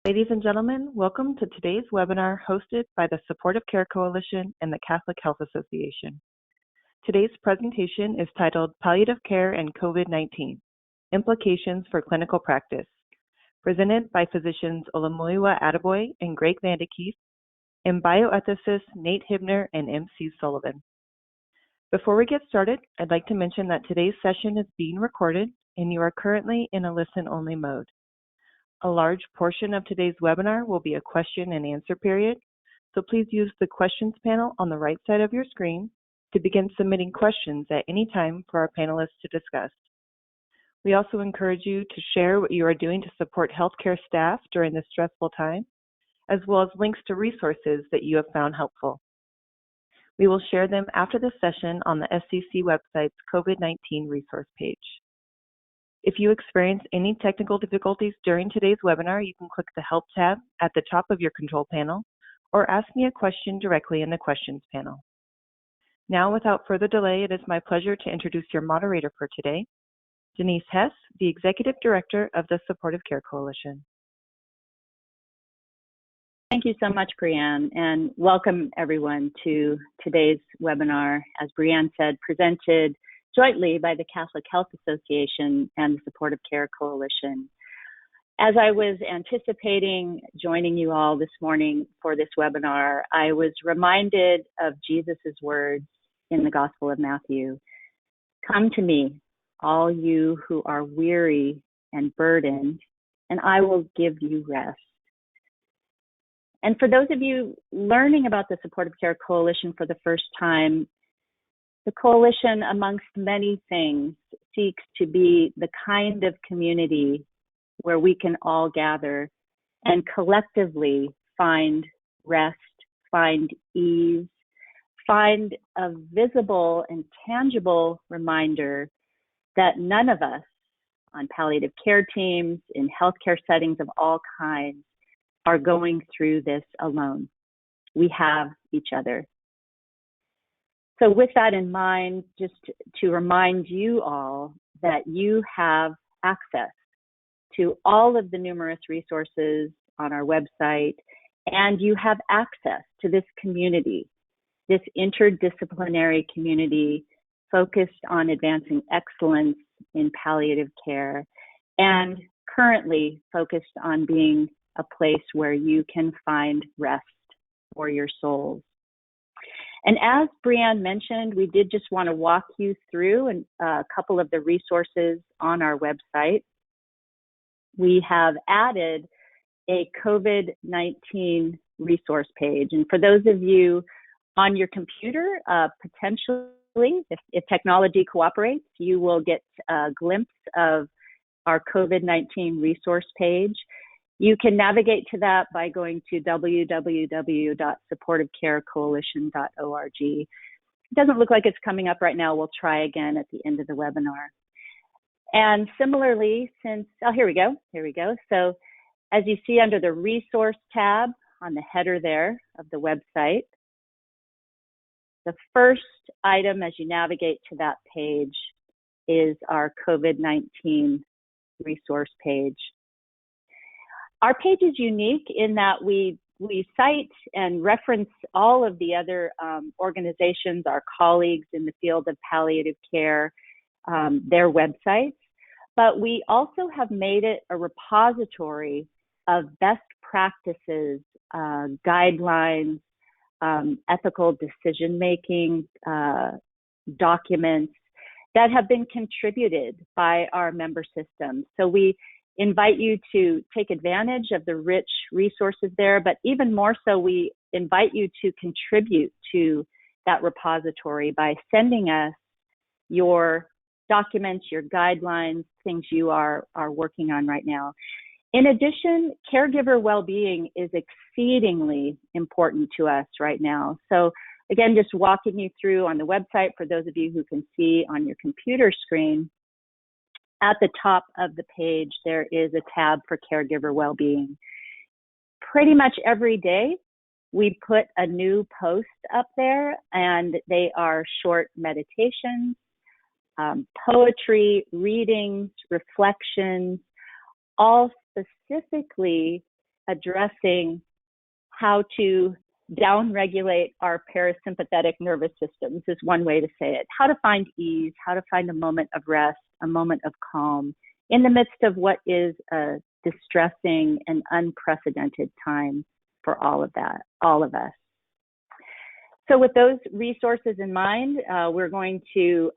Ladies and gentlemen, welcome to today's webinar hosted by the Supportive Care Coalition and the Catholic Health Association. Today's presentation is titled Palliative Care and COVID-19, Implications for Clinical Practice, presented by physicians Olamuyiwa Adeboye and Greg Vandekeith, and bioethicists Nate Hibner and MC Sullivan. Before we get started, I'd like to mention that today's session is being recorded and you are currently in a listen-only mode. A large portion of today's webinar will be a question and answer period, so please use the questions panel on the right side of your screen to begin submitting questions at any time for our panelists to discuss. We also encourage you to share what you are doing to support healthcare staff during this stressful time, as well as links to resources that you have found helpful. We will share them after the session on the SCC website's COVID-19 resource page. If you experience any technical difficulties during today's webinar, you can click the Help tab at the top of your control panel or ask me a question directly in the questions panel. Now, without further delay, it is my pleasure to introduce your moderator for today, Denise Hess, the Executive Director of the Supportive Care Coalition. Thank you so much, Brianne, and welcome everyone to today's webinar, as Brianne said, presented jointly by the Catholic Health Association and the Supportive Care Coalition. As I was anticipating joining you all this morning for this webinar, I was reminded of Jesus's words in the Gospel of Matthew. Come to me, all you who are weary and burdened, and I will give you rest. And for those of you learning about the Supportive Care Coalition for the first time, the coalition, amongst many things, seeks to be the kind of community where we can all gather and collectively find rest, find ease, find a visible and tangible reminder that none of us on palliative care teams, in healthcare settings of all kinds, are going through this alone. We have each other. So with that in mind, just to remind you all that you have access to all of the numerous resources on our website, and you have access to this community, this interdisciplinary community focused on advancing excellence in palliative care, and currently focused on being a place where you can find rest for your souls. And as Brianne mentioned, we did just want to walk you through a couple of the resources on our website. We have added a COVID-19 resource page. And for those of you on your computer, potentially, if technology cooperates, you will get a glimpse of our COVID-19 resource page. You can navigate to that by going to www.supportivecarecoalition.org. It doesn't look like it's coming up right now. We'll try again at the end of the webinar. And similarly, here we go. So as you see under the resource tab on the header there of the website, the first item as you navigate to that page is our COVID-19 resource page. Our page is unique in that we cite and reference all of the other organizations, our colleagues in the field of palliative care, their websites, but we also have made it a repository of best practices, guidelines, ethical decision-making documents that have been contributed by our member systems. So we invite you to take advantage of the rich resources there, but even more so, we invite you to contribute to that repository by sending us your documents, your guidelines, things you are working on right now. In addition, caregiver well-being is exceedingly important to us right now. So again, just walking you through on the website, for those of you who can see on your computer screen, at the top of the page, there is a tab for caregiver well-being. Pretty much every day, we put a new post up there, and they are short meditations, poetry, readings, reflections, all specifically addressing how to downregulate our parasympathetic nervous systems is one way to say it. How to find ease, how to find a moment of rest, a moment of calm in the midst of what is a distressing and unprecedented time for all of us. So with those resources in mind, we're going to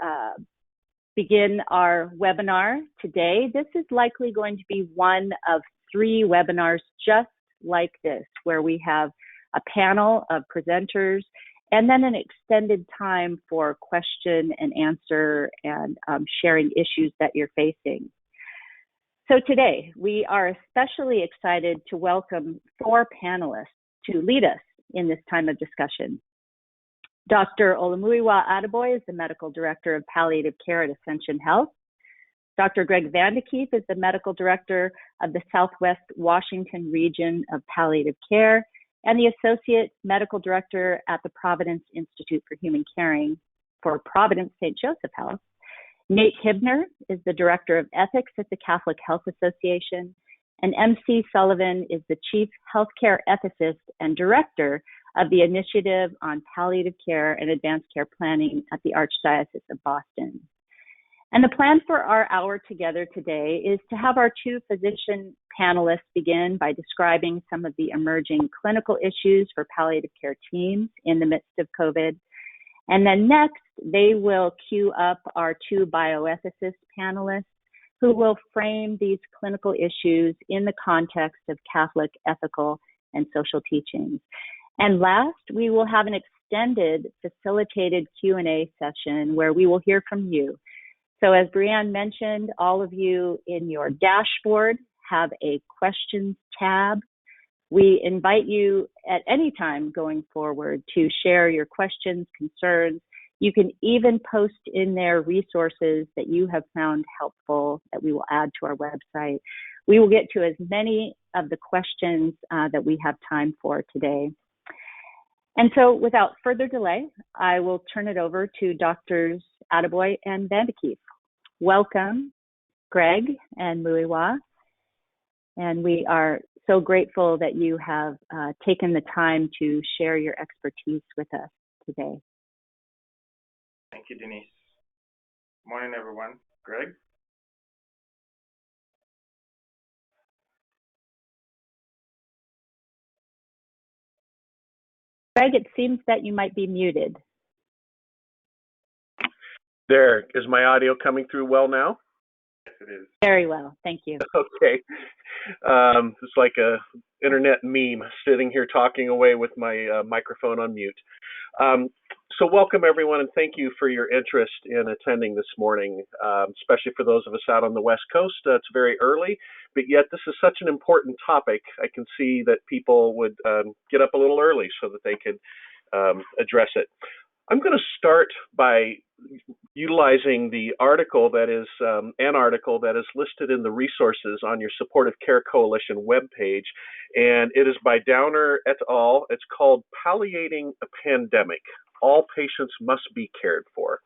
begin our webinar today. This is likely going to be one of 3 webinars just like this, where we have a panel of presenters and then an extended time for question and answer and sharing issues that you're facing. So today, we are especially excited to welcome 4 panelists to lead us in this time of discussion. Dr. Olamuyiwa Adeboye is the Medical Director of Palliative Care at Ascension Health. Dr. Greg Vandekeef is the Medical Director of the Southwest Washington Region of Palliative Care and the Associate Medical Director at the Providence Institute for Human Caring for Providence St. Joseph Health. Nate Hibner is the Director of Ethics at the Catholic Health Association, and MC Sullivan is the Chief Healthcare Ethicist and Director of the Initiative on Palliative Care and Advanced Care Planning at the Archdiocese of Boston. And the plan for our hour together today is to have our 2 physician panelists begin by describing some of the emerging clinical issues for palliative care teams in the midst of COVID. And then next, they will queue up our 2 bioethicist panelists who will frame these clinical issues in the context of Catholic ethical and social teachings. And last, we will have an extended facilitated Q&A session where we will hear from you. So as Brianne mentioned, all of you in your dashboard have a questions tab. We invite you at any time going forward to share your questions, concerns. You can even post in there resources that you have found helpful that we will add to our website. We will get to as many of the questions that we have time for today. And so without further delay, I will turn it over to Drs. Adeboye and Vandekeef. Welcome, Greg and Muyiwa. And we are so grateful that you have taken the time to share your expertise with us today. Thank you, Denise. Morning, everyone. Greg? Greg, it seems that you might be muted. There, is my audio coming through well now? Yes, it is. Very well, thank you. Okay. It's like a internet meme, sitting here talking away with my microphone on mute. So welcome, everyone, and thank you for your interest in attending this morning, especially for those of us out on the West Coast. It's very early, but yet this is such an important topic. I can see that people would get up a little early so that they could address it. I'm going to start by utilizing the article that is an article that is listed in the resources on your Supportive Care Coalition webpage, and it is by Downer et al. It's called Palliating a Pandemic. All patients must be cared for.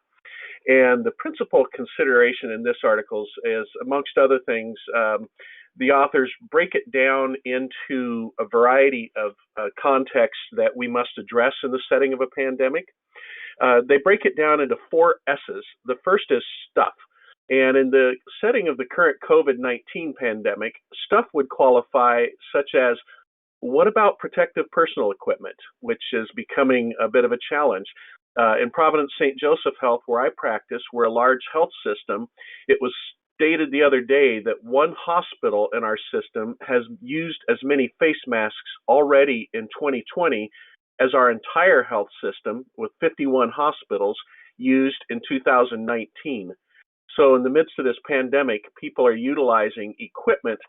And the principal consideration in this article is, amongst other things, the authors break it down into a variety of contexts that we must address in the setting of a pandemic. They break it down into 4 S's. The first is stuff. And in the setting of the current COVID-19 pandemic, stuff would qualify such as, what about protective personal equipment, which is becoming a bit of a challenge? In Providence St. Joseph Health, where I practice, we're a large health system. It was stated the other day that one hospital in our system has used as many face masks already in 2020 as our entire health system, with 51 hospitals, used in 2019. So in the midst of this pandemic, people are utilizing equipment,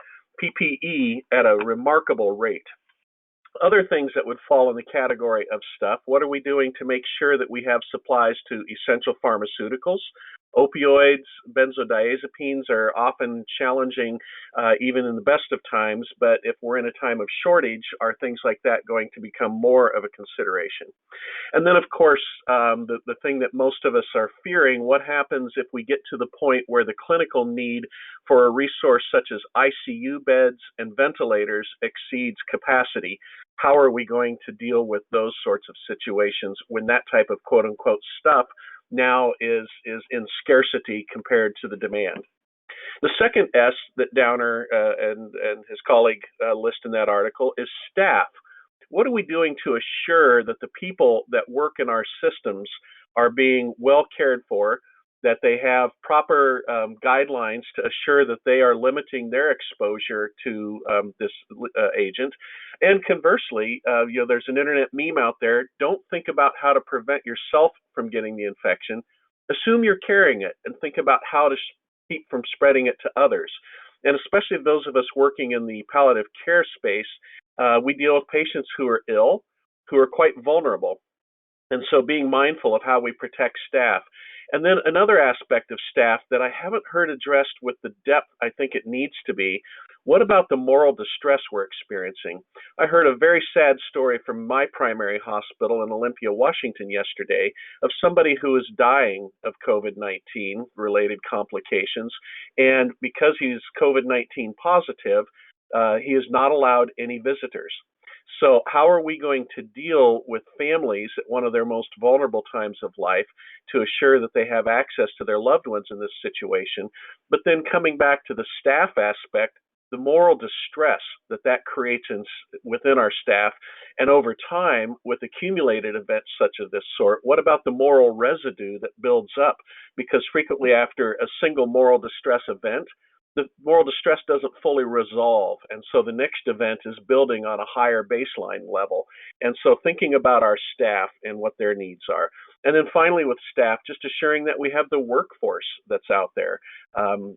PPE, at a remarkable rate. Other things that would fall in the category of stuff, what are we doing to make sure that we have supplies to essential pharmaceuticals? Opioids, benzodiazepines are often challenging even in the best of times, but if we're in a time of shortage, are things like that going to become more of a consideration? And then, of course, the thing that most of us are fearing, what happens if we get to the point where the clinical need for a resource such as ICU beds and ventilators exceeds capacity? How are we going to deal with those sorts of situations when that type of quote-unquote stuff now is in scarcity compared to the demand? The second S that Downer and his colleague list in that article is staff. What are we doing to assure that the people that work in our systems are being well cared for, that they have proper guidelines to assure that they are limiting their exposure to this agent? And conversely, there's an internet meme out there. Don't think about how to prevent yourself from getting the infection. Assume you're carrying it and think about how to keep from spreading it to others. And especially those of us working in the palliative care space, we deal with patients who are ill, who are quite vulnerable. And so being mindful of how we protect staff. And then another aspect of staff that I haven't heard addressed with the depth I think it needs to be, what about the moral distress we're experiencing? I heard a very sad story from my primary hospital in Olympia, Washington yesterday of somebody who is dying of COVID-19 related complications. And because he's COVID-19 positive, he is not allowed any visitors. So how are we going to deal with families at one of their most vulnerable times of life to assure that they have access to their loved ones in this situation? But then coming back to the staff aspect, the moral distress that creates within our staff, and over time with accumulated events such as this sort, what about the moral residue that builds up? Because frequently after a single moral distress event, the moral distress doesn't fully resolve, and so the next event is building on a higher baseline level. And so thinking about our staff and what their needs are. And then finally with staff, just assuring that we have the workforce that's out there.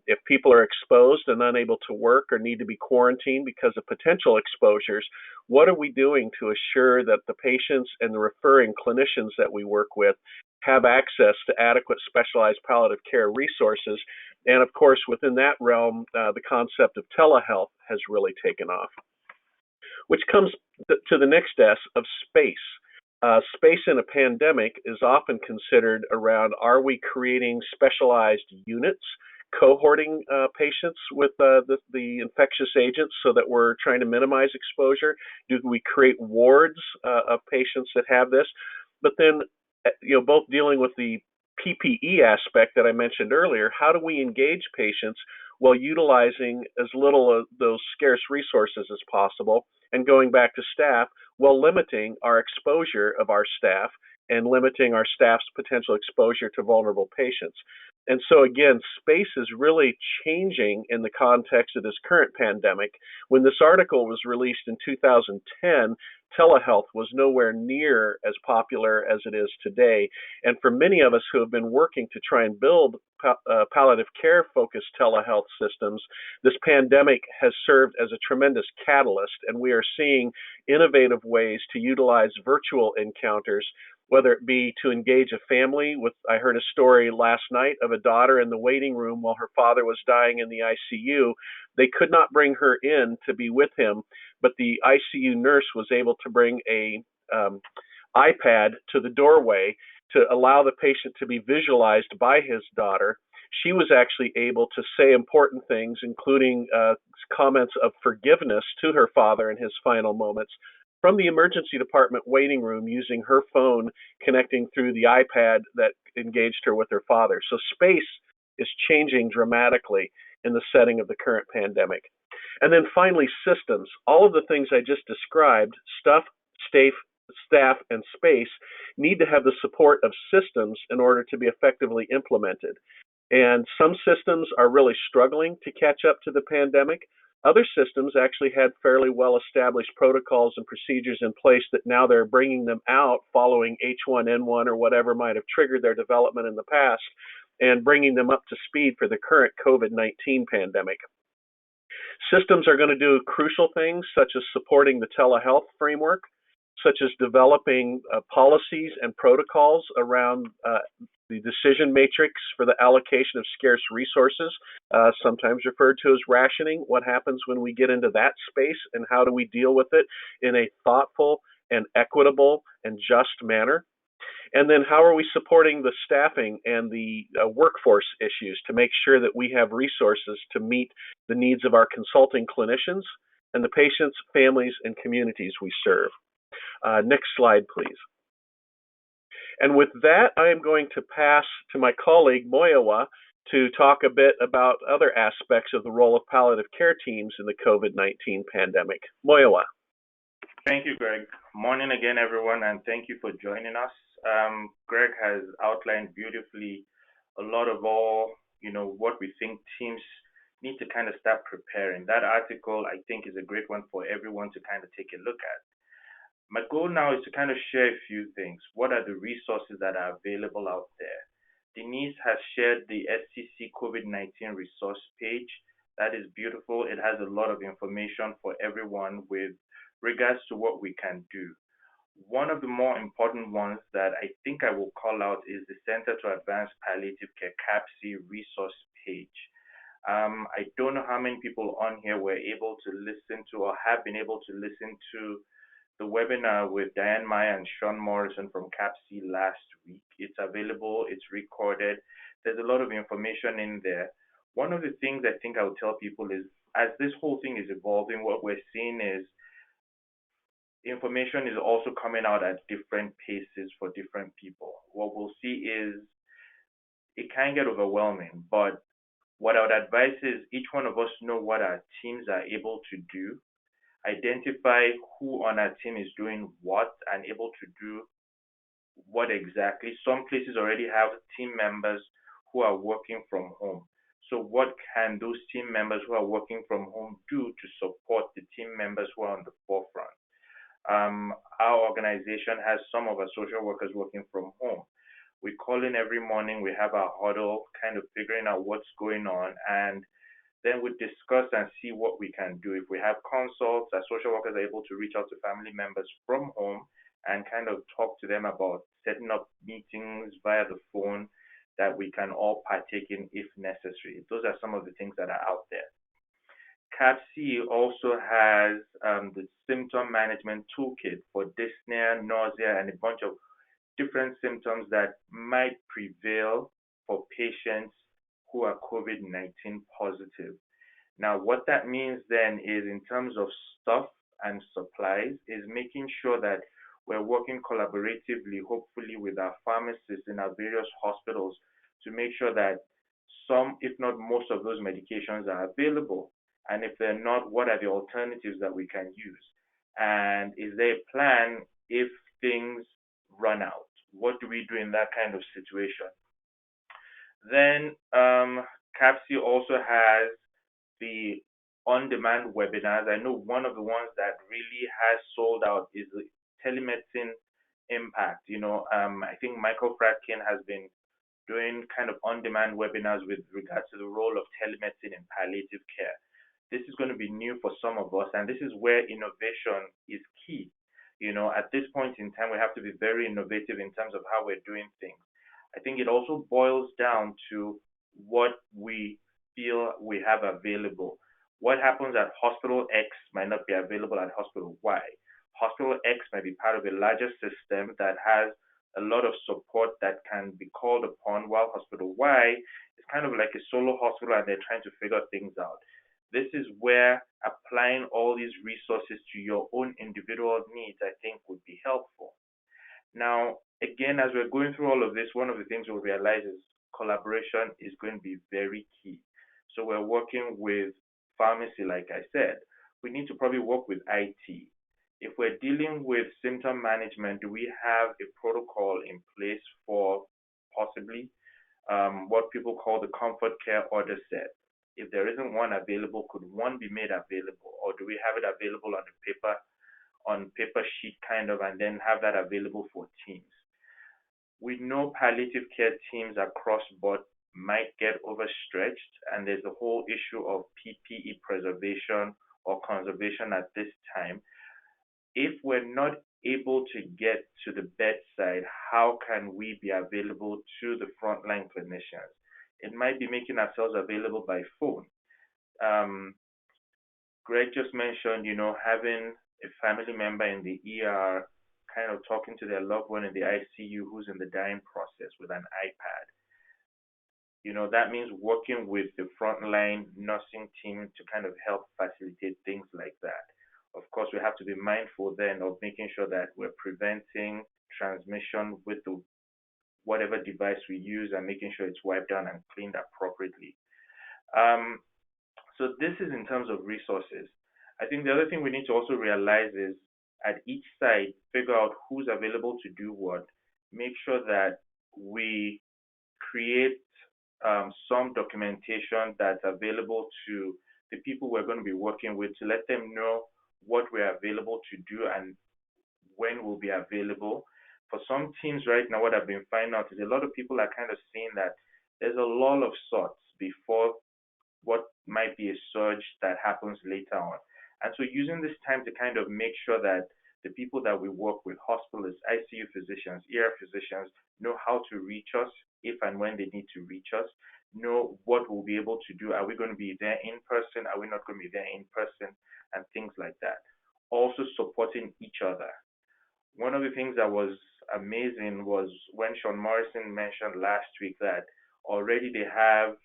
If people are exposed and unable to work or need to be quarantined because of potential exposures, what are we doing to assure that the patients and the referring clinicians that we work with have access to adequate specialized palliative care resources? And of course, within that realm, the concept of telehealth has really taken off, which comes to the next S of space. Space in a pandemic is often considered around, are we creating specialized units, cohorting patients with the infectious agents so that we're trying to minimize exposure? Do we create wards of patients that have this? But then, both dealing with the PPE aspect that I mentioned earlier, how do we engage patients while utilizing as little of those scarce resources as possible, and going back to staff, while limiting our exposure of our staff and limiting our staff's potential exposure to vulnerable patients? And so again, space is really changing in the context of this current pandemic. When this article was released in 2010, telehealth was nowhere near as popular as it is today. And for many of us who have been working to try and build palliative care focused telehealth systems, this pandemic has served as a tremendous catalyst, and we are seeing innovative ways to utilize virtual encounters, whether it be to engage a family with, I heard a story last night of a daughter in the waiting room while her father was dying in the ICU. They could not bring her in to be with him, but the ICU nurse was able to bring a iPad to the doorway to allow the patient to be visualized by his daughter. She was actually able to say important things, including comments of forgiveness to her father in his final moments, from the emergency department waiting room using her phone connecting through the iPad that engaged her with her father. So space is changing dramatically in the setting of the current pandemic. And then finally, systems. All of the things I just described, staff, and space, need to have the support of systems in order to be effectively implemented. And some systems are really struggling to catch up to the pandemic. Other systems actually had fairly well-established protocols and procedures in place that now they're bringing them out following H1N1 or whatever might have triggered their development in the past, and bringing them up to speed for the current COVID-19 pandemic. Systems are going to do crucial things such as supporting the telehealth framework, such as developing policies and protocols around the decision matrix for the allocation of scarce resources, sometimes referred to as rationing. What happens when we get into that space, and how do we deal with it in a thoughtful and equitable and just manner? And then how are we supporting the staffing and the workforce issues to make sure that we have resources to meet the needs of our consulting clinicians and the patients, families, and communities we serve? Next slide, please. And with that, I am going to pass to my colleague, Moyawa, to talk a bit about other aspects of the role of palliative care teams in the COVID-19 pandemic. Moyawa. Thank you, Greg. Morning again, everyone, and thank you for joining us. Greg has outlined beautifully a lot of what we think teams need to kind of start preparing. That article, I think, is a great one for everyone to kind of take a look at. My goal now is to kind of share a few things. What are the resources that are available out there? Denise has shared the SCC COVID-19 resource page. That is beautiful. It has a lot of information for everyone with regards to what we can do. One of the more important ones that I think I will call out is the Center to Advance Palliative Care CAPC resource page. I don't know how many people on here were able to listen to or have been able to listen to the webinar with Diane Meyer and Sean Morrison from CAPC last week. It's available, it's recorded. There's a lot of information in there. One of the things I think I would tell people is, as this whole thing is evolving, what we're seeing is information is also coming out at different paces for different people. What we'll see is it can get overwhelming, but what I would advise is each one of us know what our teams are able to do, identify who on our team is doing what and able to do what exactly. Some places already have team members who are working from home. So what can those team members who are working from home do to support the team members who are on the forefront? Our organization has some of our social workers working from home. We call in every morning, we have our huddle, kind of figuring out what's going on, and then we discuss and see what we can do. If we have consults, our social workers are able to reach out to family members from home and kind of talk to them about setting up meetings via the phone that we can all partake in if necessary. Those are some of the things that are out there. CAPC also has the symptom management toolkit for dyspnea, nausea, and a bunch of different symptoms that might prevail for patients who are COVID-19 positive. Now, what that means then is, in terms of stuff and supplies, is making sure that we're working collaboratively, hopefully with our pharmacists in our various hospitals, to make sure that some, if not most of those medications are available. And if they're not, what are the alternatives that we can use? And is there a plan if things run out? What do we do in that kind of situation? Then CAPC also has the on-demand webinars. I know one of the ones that really has sold out is the telemedicine impact. I think Michael Fratkin has been doing kind of on-demand webinars with regards to the role of telemedicine in palliative care. This is going to be new for some of us, and this is where innovation is key. At this point in time, we have to be very innovative in terms of how we're doing things. I think it also boils down to what we feel we have available. What happens at hospital X might not be available at hospital Y. Hospital X might be part of a larger system that has a lot of support that can be called upon, while hospital Y is kind of like a solo hospital and they're trying to figure things out. This is where applying all these resources to your own individual needs, I think, would be helpful. Now, again, as we're going through all of this, one of the things we'll realize is collaboration is going to be very key. So we're working with pharmacy, like I said. We need to probably work with IT. If we're dealing with symptom management, do we have a protocol in place for possibly what people call the comfort care order set? If there isn't one available, could one be made available? Or do we have it available on paper sheet kind of, and then have that available for teams? We know palliative care teams across board might get overstretched, and there's the whole issue of PPE preservation or conservation at this time. If we're not able to get to the bedside, how can we be available to the frontline clinicians? It might be making ourselves available by phone. Um, Greg just mentioned, having a family member in the ER kind of talking to their loved one in the ICU who's in the dying process with an iPad. That means working with the frontline nursing team to kind of help facilitate things like that. Of course, we have to be mindful then of making sure that we're preventing transmission with the whatever device we use and making sure it's wiped down and cleaned appropriately. Um, so this is in terms of resources. I think the other thing we need to also realize is at each site, figure out who's available to do what, make sure that we create some documentation that's available to the people we're going to be working with to let them know what we're available to do and when we'll be available. For some teams right now, what I've been finding out is a lot of people are kind of seeing that there's a lull of sorts before what might be a surge that happens later on. And so using this time to kind of make sure that the people that we work with, hospitalists, ICU physicians, ER physicians, know how to reach us if and when they need to reach us, know what we'll be able to do. Are we going to be there in person? Are we not going to be there in person? And things like that. Also supporting each other. One of the things that was amazing was when Sean Morrison mentioned last week that already they have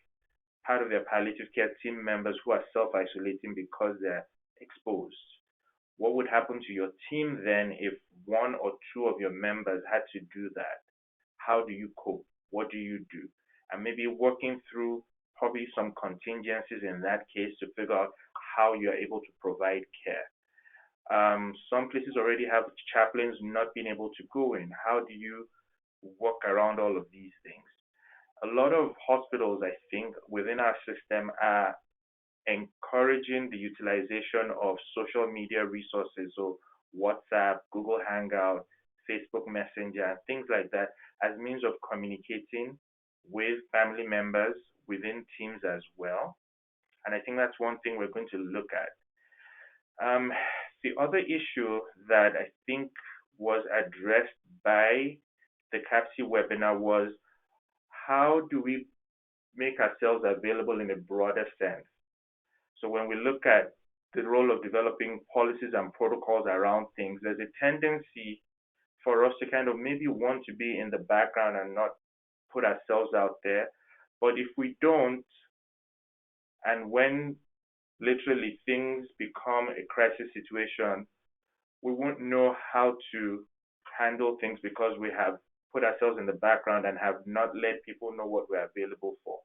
part of their palliative care team members who are self-isolating because they're exposed. What would happen to your team then if one or two of your members had to do that? How do you cope? What do you do? And maybe working through probably some contingencies in that case to figure out how you're able to provide care. Some places already have chaplains not being able to go in. How do you work around all of these things? A lot of hospitals, I think, within our system are encouraging the utilization of social media resources, so WhatsApp, Google Hangout, Facebook Messenger, and things like that as means of communicating with family members within teams as well. And I think that's one thing we're going to look at. The other issue that I think was addressed by the CAPC webinar was how do we make ourselves available in a broader sense? So when we look at the role of developing policies and protocols around things, there's a tendency for us to kind of maybe want to be in the background and not put ourselves out there. But if we don't, and when literally things become a crisis situation, we won't know how to handle things because we have put ourselves in the background and have not let people know what we're available for.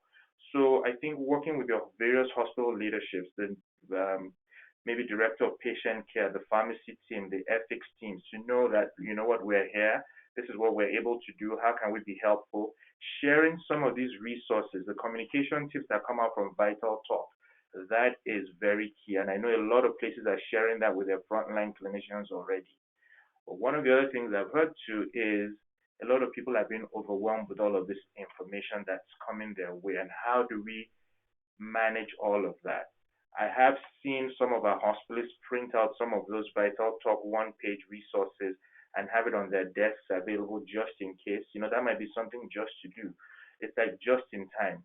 So I think working with your various hospital leaderships, the maybe director of patient care, the pharmacy team, the ethics teams, to know that, what, we're here, this is what we're able to do, how can we be helpful? Sharing some of these resources, the communication tips that come out from Vital Talk, that is very key. And I know a lot of places are sharing that with their frontline clinicians already. But one of the other things I've heard too is a lot of people have been overwhelmed with all of this information that's coming their way. And how do we manage all of that? I have seen some of our hospitalists print out some of those Vital Talk one-page resources and have it on their desks available just in case. That might be something just to do. It's like just in time.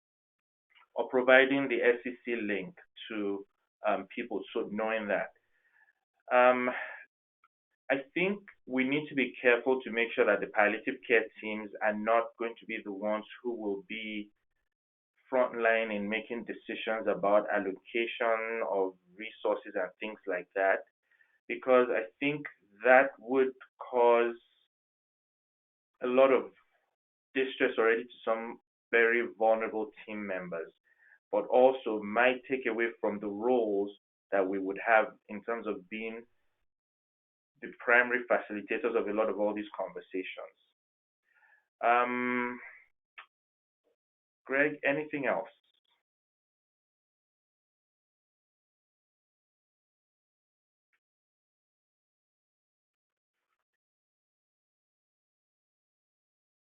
Or providing the SEC link to people, so knowing that. I think we need to be careful to make sure that the palliative care teams are not going to be the ones who will be frontline in making decisions about allocation of resources and things like that, because I think that would cause a lot of distress already to some very vulnerable team members, but also might take away from the roles that we would have in terms of being the primary facilitators of a lot of all these conversations. Greg, anything else?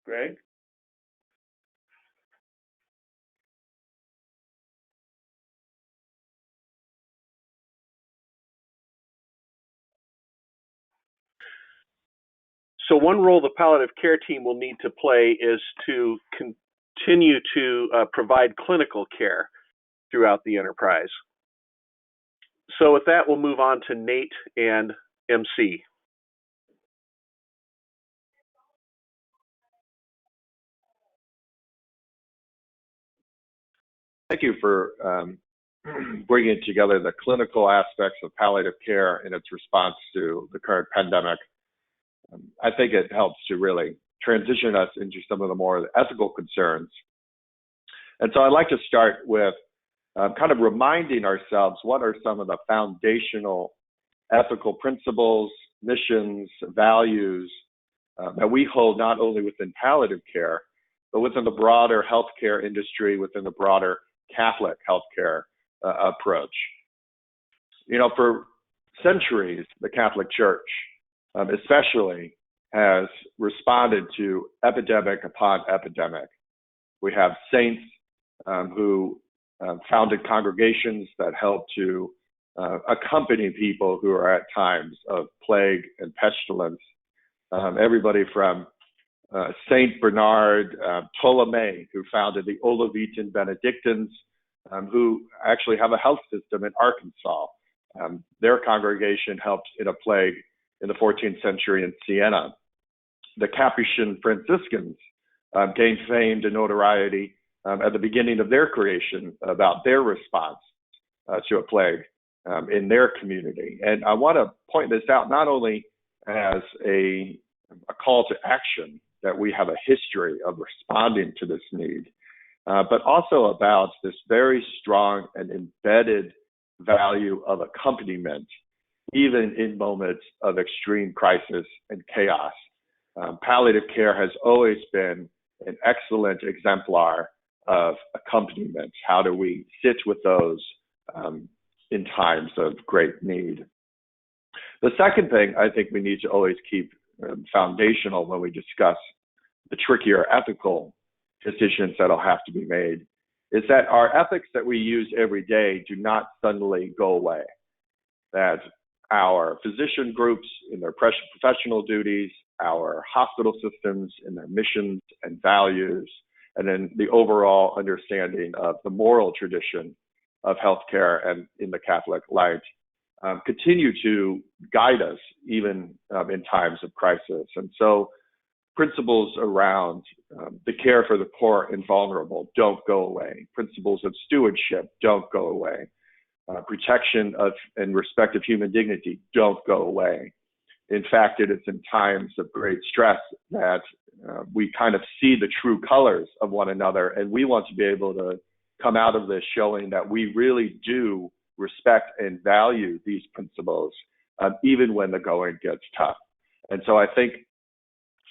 Greg? So one role the palliative care team will need to play is to continue to provide clinical care throughout the enterprise. So with that, we'll move on to Nate and MC. Thank you for bringing together the clinical aspects of palliative care in its response to the current pandemic. I think it helps to really transition us into some of the more ethical concerns. And so I'd like to start with kind of reminding ourselves what are some of the foundational ethical principles, missions, values that we hold not only within palliative care, but within the broader healthcare industry, within the broader Catholic healthcare approach. You know, for centuries, the Catholic Church especially has responded to epidemic upon epidemic. We have saints who founded congregations that help to accompany people who are at times of plague and pestilence. Everybody from Saint Bernard Ptolemy, who founded the Olavitan Benedictines, who actually have a health system in Arkansas. Their congregation helped in a plague in the 14th century in Siena. The Capuchin Franciscans gained fame and notoriety at the beginning of their creation about their response to a plague in their community. And I want to point this out not only as a call to action, that we have a history of responding to this need, but also about this very strong and embedded value of accompaniment, even in moments of extreme crisis and chaos. Palliative care has always been an excellent exemplar of accompaniment. How do we sit with those in times of great need? The second thing I think we need to always keep foundational when we discuss the trickier ethical decisions that'll have to be made is that our ethics that we use every day do not suddenly go away. That our physician groups in their professional duties, our hospital systems in their missions and values, and then the overall understanding of the moral tradition of healthcare and in the Catholic light continue to guide us even in times of crisis. And so principles around the care for the poor and vulnerable don't go away. Principles of stewardship don't go away. Protection of and respect of human dignity don't go away. In fact, it is in times of great stress that we kind of see the true colors of one another, and we want to be able to come out of this showing that we really do respect and value these principles, even when the going gets tough. And so I think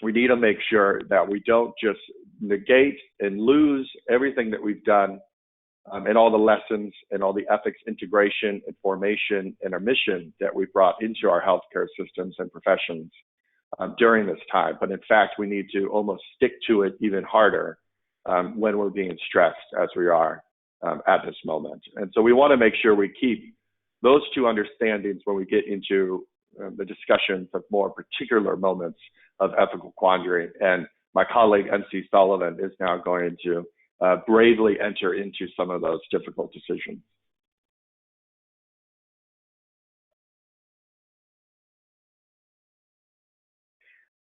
we need to make sure that we don't just negate and lose everything that we've done and all the lessons and all the ethics integration and formation and our mission that we brought into our healthcare systems and professions during this time. But in fact, we need to almost stick to it even harder when we're being stressed as we are at this moment. And so we want to make sure we keep those two understandings when we get into the discussions of more particular moments of ethical quandary. And my colleague, NC Sullivan, is now going to bravely enter into some of those difficult decisions.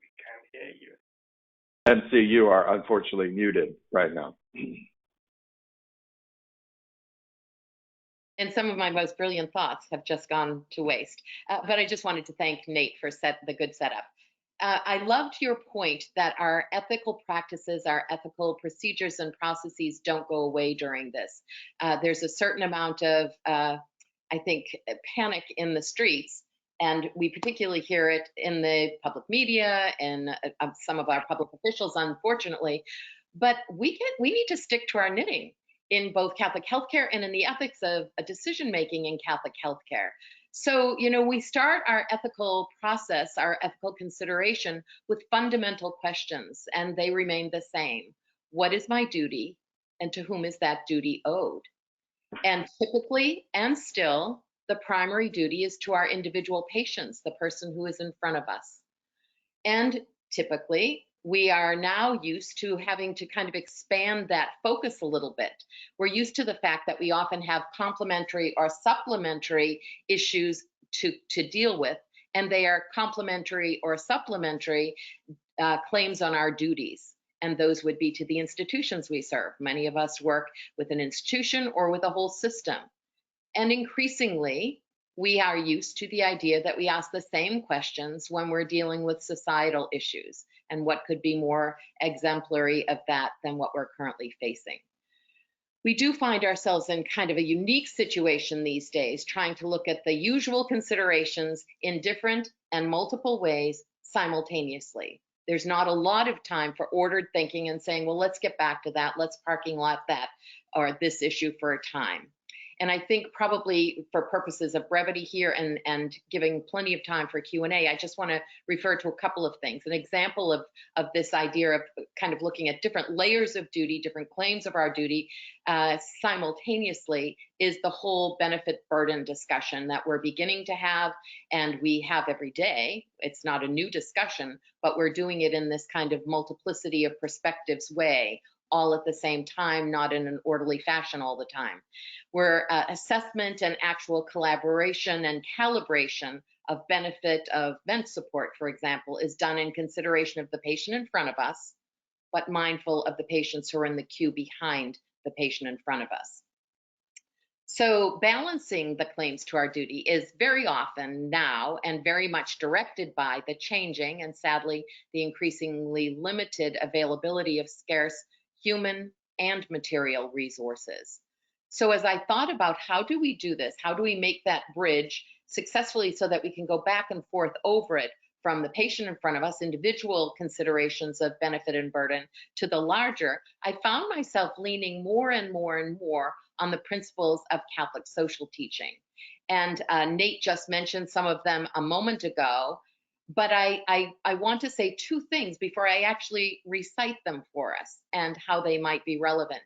We can't hear you. NC, you are unfortunately muted right now. And some of my most brilliant thoughts have just gone to waste. But I just wanted to thank Nate for the good setup. I loved your point that our ethical practices, our ethical procedures and processes don't go away during this. There's a certain amount of, I think, panic in the streets, and we particularly hear it in the public media and some of our public officials, unfortunately. But we need to stick to our knitting in both Catholic healthcare and in the ethics of decision-making in Catholic healthcare. So, you know, we start our ethical process, our ethical consideration with fundamental questions, and they remain the same. What is my duty, and to whom is that duty owed? And typically, and still, the primary duty is to our individual patients, the person who is in front of us. And typically, we are now used to having to kind of expand that focus a little bit. We're used to the fact that we often have complementary or supplementary issues to deal with, and they are complementary or supplementary claims on our duties. And those would be to the institutions we serve. Many of us work with an institution or with a whole system. And increasingly, we are used to the idea that we ask the same questions when we're dealing with societal issues, and what could be more exemplary of that than what we're currently facing. We do find ourselves in kind of a unique situation these days, trying to look at the usual considerations in different and multiple ways simultaneously. There's not a lot of time for ordered thinking and saying, well, let's get back to that, let's parking lot that or this issue for a time. And I think probably for purposes of brevity here and giving plenty of time for Q&A, I just want to refer to a couple of things. An example of this idea of kind of looking at different layers of duty, different claims of our duty simultaneously is the whole benefit burden discussion that we're beginning to have, and we have every day. It's not a new discussion, but we're doing it in this kind of multiplicity of perspectives way, all at the same time, not in an orderly fashion all the time. Where assessment and actual collaboration and calibration of benefit of vent support, for example, is done in consideration of the patient in front of us, but mindful of the patients who are in the queue behind the patient in front of us. So balancing the claims to our duty is very often now and very much directed by the changing and sadly the increasingly limited availability of scarce human and material resources. So as I thought about how do we do this, how do we make that bridge successfully so that we can go back and forth over it from the patient in front of us, individual considerations of benefit and burden, to the larger, I found myself leaning more and more and more on the principles of Catholic social teaching. And Nate just mentioned some of them a moment ago, but I want to say two things before I actually recite them for us and how they might be relevant.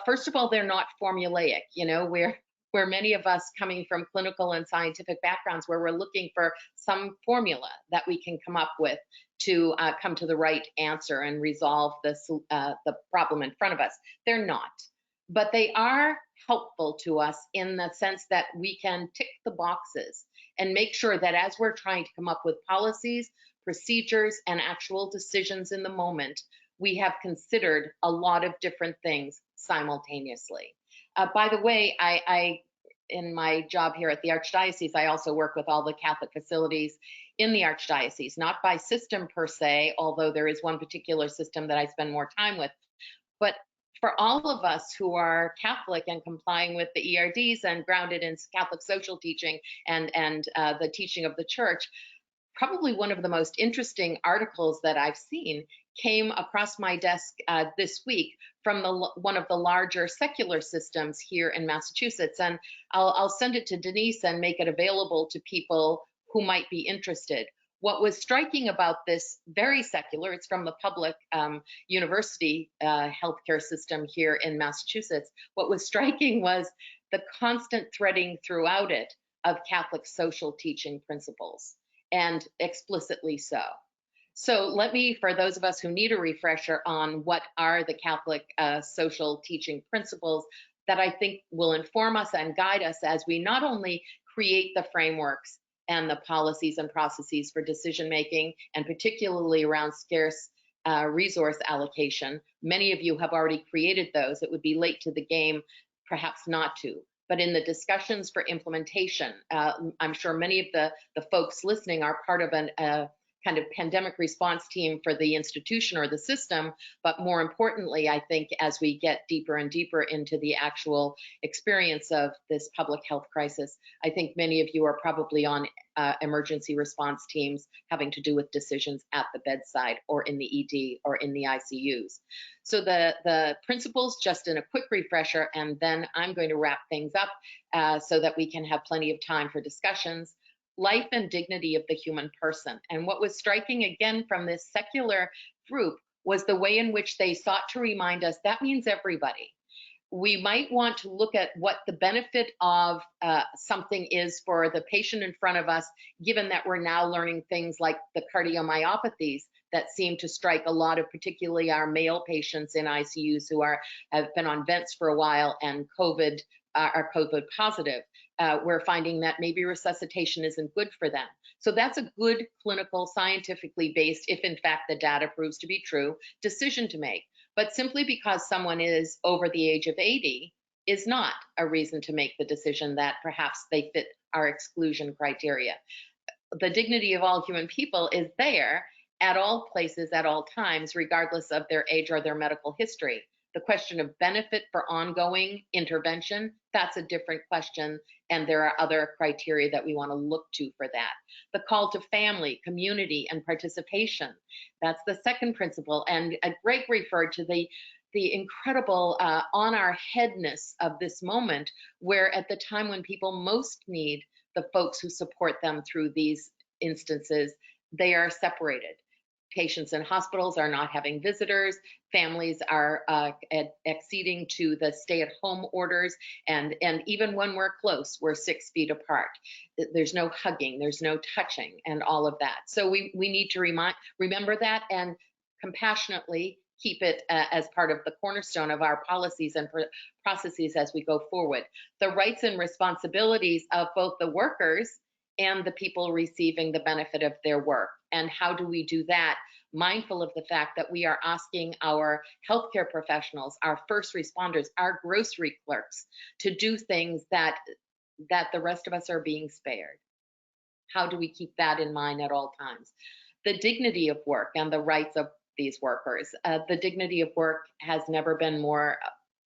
First of all, they're not formulaic. You know, where many of us coming from clinical and scientific backgrounds, where we're looking for some formula that we can come up with to come to the right answer and resolve the problem in front of us. They're not, but they are helpful to us in the sense that we can tick the boxes and make sure that as we're trying to come up with policies, procedures, and actual decisions in the moment, we have considered a lot of different things simultaneously. By the way, I in my job here at the Archdiocese, I also work with all the Catholic facilities in the Archdiocese, not by system per se, although there is one particular system that I spend more time with, but for all of us who are Catholic and complying with the ERDs and grounded in Catholic social teaching and the teaching of the Church, probably one of the most interesting articles that I've seen came across my desk this week from one of the larger secular systems here in Massachusetts. And I'll send it to Denise and make it available to people who might be interested. What was striking about this very secular, it's from the public university healthcare system here in Massachusetts. What was striking was the constant threading throughout it of Catholic social teaching principles, and explicitly so. So let me, for those of us who need a refresher on what are the Catholic social teaching principles that I think will inform us and guide us as we not only create the frameworks and the policies and processes for decision making, and particularly around scarce resource allocation. Many of you have already created those. It would be late to the game, perhaps not to. But in the discussions for implementation, I'm sure many of the folks listening are part of a kind of pandemic response team for the institution or the system. But more importantly, I think as we get deeper and deeper into the actual experience of this public health crisis, I think many of you are probably on emergency response teams having to do with decisions at the bedside or in the ED or in the ICUs. So the principles, just in a quick refresher, and then I'm going to wrap things up so that we can have plenty of time for discussions. Life and dignity of the human person. And what was striking again from this secular group was the way in which they sought to remind us that means everybody. We might want to look at what the benefit of something is for the patient in front of us, given that we're now learning things like the cardiomyopathies that seem to strike a lot of, particularly our male patients in ICUs who have been on vents for a while and are COVID positive. We're finding that maybe resuscitation isn't good for them. So that's a good clinical, scientifically based, if in fact the data proves to be true, decision to make. But simply because someone is over the age of 80 is not a reason to make the decision that perhaps they fit our exclusion criteria. The dignity of all human people is there at all places, at all times, regardless of their age or their medical history. The question of benefit for ongoing intervention, that's a different question, and there are other criteria that we want to look to for that. The call to family, community, and participation, that's the second principle. And Greg referred to the incredible on our headness of this moment, where at the time when people most need the folks who support them through these instances, they are separated. Patients in hospitals are not having visitors. Families are acceding to the stay-at-home orders, and even when we're close, we're 6 feet apart. There's no hugging, there's no touching, and all of that. So we need to remember that and compassionately keep it as part of the cornerstone of our policies and processes as we go forward. The rights and responsibilities of both the workers and the people receiving the benefit of their work. And how do we do that? Mindful of the fact that we are asking our healthcare professionals, our first responders, our grocery clerks to do things that the rest of us are being spared. How do we keep that in mind at all times? The dignity of work and the rights of these workers. The dignity of work has never been more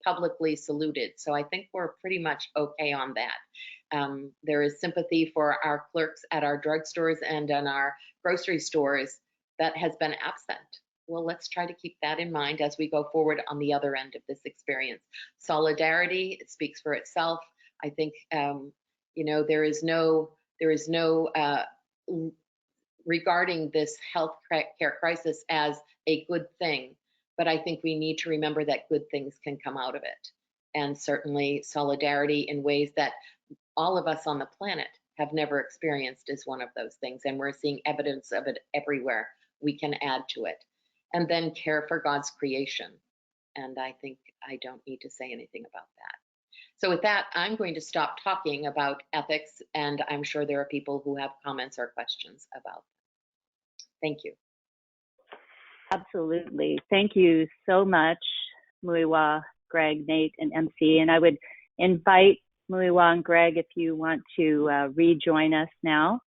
publicly saluted. So I think we're pretty much okay on that. There is sympathy for our clerks at our drugstores and in our grocery stores that has been absent. Well, let's try to keep that in mind as we go forward on the other end of this experience. Solidarity, it speaks for itself. I think, there is no regarding this health care crisis as a good thing, but I think we need to remember that good things can come out of it. And certainly solidarity in ways that all of us on the planet have never experienced is one of those things. And we're seeing evidence of it everywhere. We can add to it. And then care for God's creation. And I think I don't need to say anything about that. So with that, I'm going to stop talking about ethics, and I'm sure there are people who have comments or questions about them. Thank you. Absolutely. Thank you so much, Muiwa, Greg, Nate, and MC. And I would invite Muiwa and Greg, if you want to rejoin us now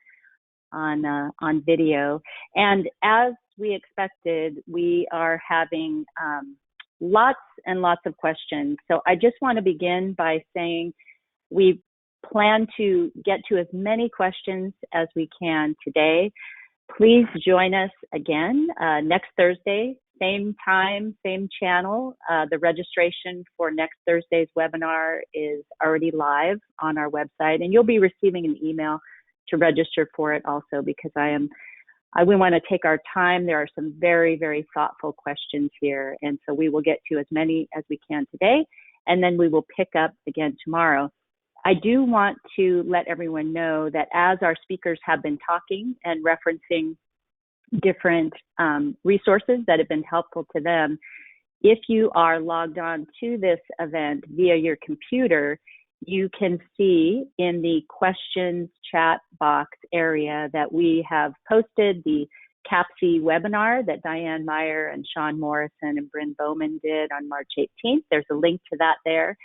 on video. And as we expected, we are having lots and lots of questions. So I just want to begin by saying we plan to get to as many questions as we can today. Please join us again next Thursday, same time, same channel. The registration for next Thursday's webinar is already live on our website, and you'll be receiving an email to register for it also, because we want to take our time. There are some very, very thoughtful questions here, and so we will get to as many as we can today, and then we will pick up again tomorrow. I do want to let everyone know that as our speakers have been talking and referencing different resources that have been helpful to them, if you are logged on to this event via your computer, you can see in the questions chat box area that we have posted the CAPC webinar that Diane Meyer and Sean Morrison and Bryn Bowman did on March 18th. There's a link to that there.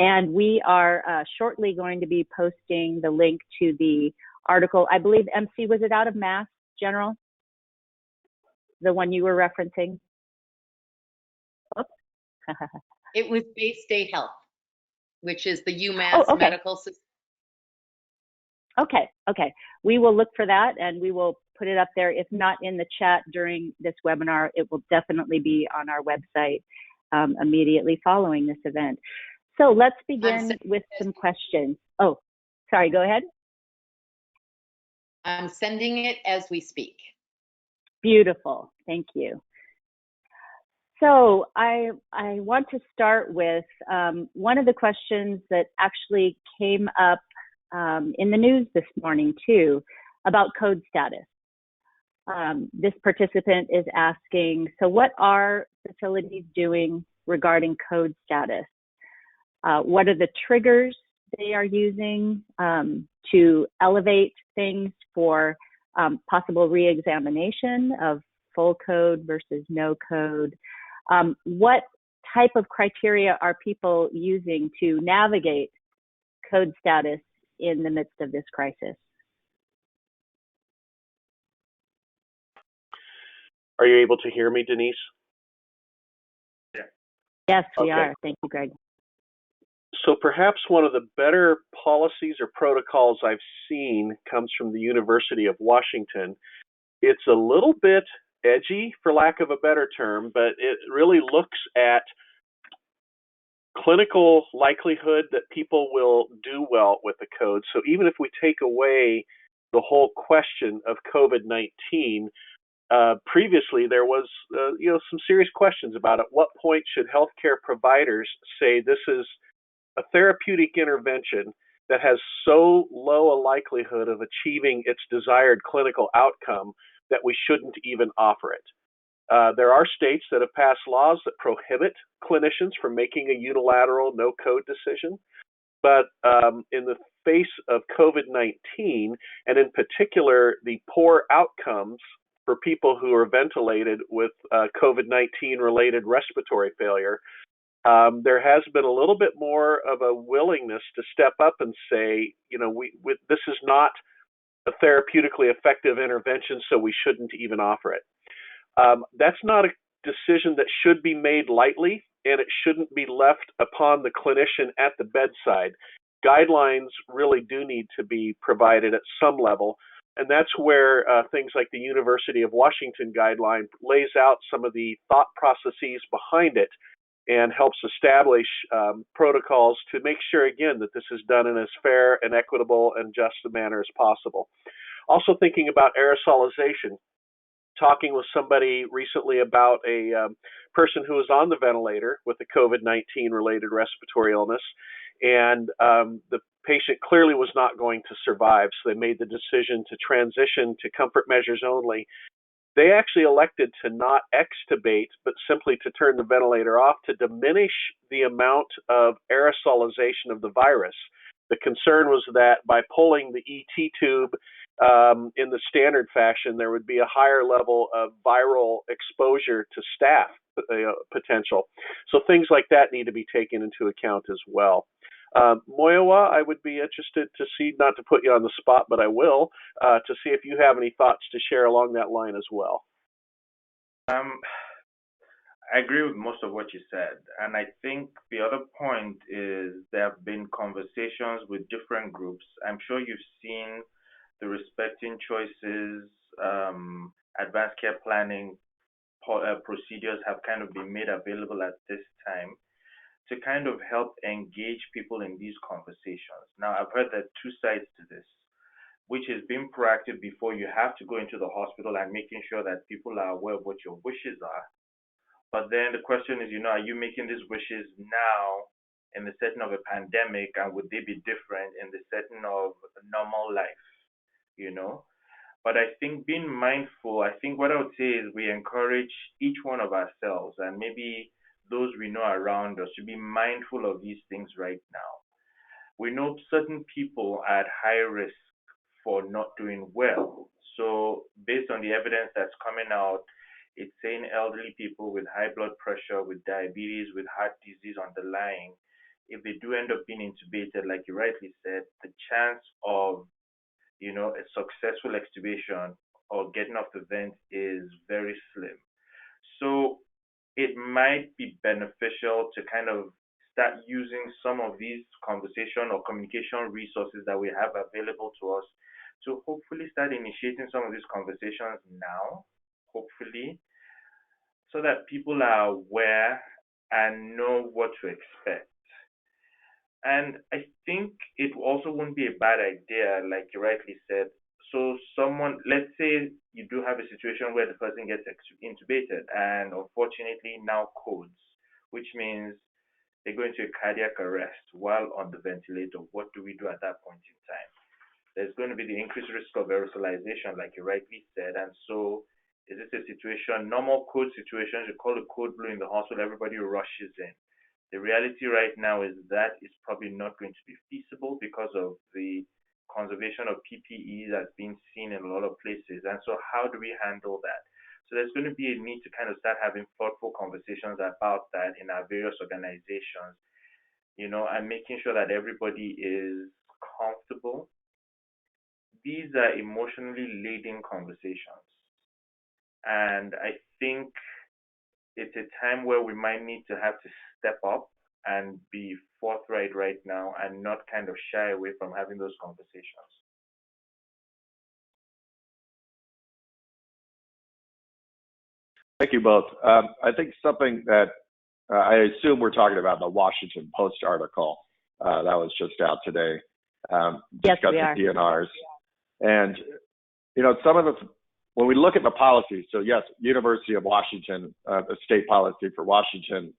And we are shortly going to be posting the link to the article. I believe, MC, was it out of Mass General? The one you were referencing? Oops. It was Bay State Health, which is the UMass Medical System. Okay. We will look for that and we will put it up there. If not in the chat during this webinar, it will definitely be on our website immediately following this event. So let's begin with some questions. Oh, sorry, go ahead. I'm sending it as we speak. Beautiful, thank you. So I want to start with one of the questions that actually came up in the news this morning too, about code status. This participant is asking, so what are facilities doing regarding code status? What are the triggers they are using to elevate things for possible reexamination of full code versus no code? What type of criteria are people using to navigate code status in the midst of this crisis? Are you able to hear me, Denise? Yeah. Yes, we Okay. are. Thank you, Greg. So perhaps one of the better policies or protocols I've seen comes from the University of Washington. It's a little bit edgy, for lack of a better term, but it really looks at clinical likelihood that people will do well with the code. So even if we take away the whole question of COVID-19, previously there was some serious questions about at what point should healthcare providers say this is a therapeutic intervention that has so low a likelihood of achieving its desired clinical outcome that we shouldn't even offer it. There are states that have passed laws that prohibit clinicians from making a unilateral no-code decision. But in the face of COVID-19, and in particular the poor outcomes for people who are ventilated with COVID-19 related respiratory failure, there has been a little bit more of a willingness to step up and say, this is not a therapeutically effective intervention, so we shouldn't even offer it. That's not a decision that should be made lightly, and it shouldn't be left upon the clinician at the bedside. Guidelines really do need to be provided at some level, and that's where things like the University of Washington guideline lays out some of the thought processes behind it and helps establish protocols to make sure, again, that this is done in as fair and equitable and just a manner as possible. Also thinking about aerosolization. Talking with somebody recently about a person who was on the ventilator with a COVID-19 related respiratory illness, and the patient clearly was not going to survive, so they made the decision to transition to comfort measures only. They actually elected to not extubate, but simply to turn the ventilator off to diminish the amount of aerosolization of the virus. The concern was that by pulling the ET tube in the standard fashion, there would be a higher level of viral exposure to staff potential. So things like that need to be taken into account as well. Moyowa, I would be interested to see, not to put you on the spot, but I will, to see if you have any thoughts to share along that line as well. I agree with most of what you said. And I think the other point is there have been conversations with different groups. I'm sure you've seen the Respecting Choices, advanced care planning procedures have kind of been made available at this time to kind of help engage people in these conversations. Now, I've heard there are two sides to this, which is being proactive before you have to go into the hospital and making sure that people are aware of what your wishes are. But then the question is, are you making these wishes now in the setting of a pandemic, and would they be different in the setting of normal life? But I think being mindful, I think what I would say is we encourage each one of ourselves and maybe those we know around us to be mindful of these things right now. We know certain people are at high risk for not doing well. So based on the evidence that's coming out, it's saying elderly people with high blood pressure, with diabetes, with heart disease underlying, if they do end up being intubated, like you rightly said, the chance of, a successful extubation or getting off the vent is very slim. So it might be beneficial to kind of start using some of these conversation or communication resources that we have available to us to hopefully start initiating some of these conversations now, hopefully, so that people are aware and know what to expect. And I think it also wouldn't be a bad idea, like you rightly said. So let's say you do have a situation where the person gets intubated and unfortunately now codes, which means they go into a cardiac arrest while on the ventilator. What do we do at that point in time? there's going to be the increased risk of aerosolization, like you rightly said. And so is this a situation, normal code situations, you call a code blue in the hospital, everybody rushes in. The reality right now is that is probably not going to be feasible because of the conservation of PPE that's being seen in a lot of places. And so how do we handle that? So there's going to be a need to kind of start having thoughtful conversations about that in our various organizations, and making sure that everybody is comfortable. These are emotionally laden conversations. And I think it's a time where we might need to have to step up and be forthright right now and not kind of shy away from having those conversations. Thank you both. I think something that I assume we're talking about the Washington Post article that was just out today, Yes, we discussing are. DNRs. And, some of the, when we look at the policy, so yes, University of Washington, the state policy for Washington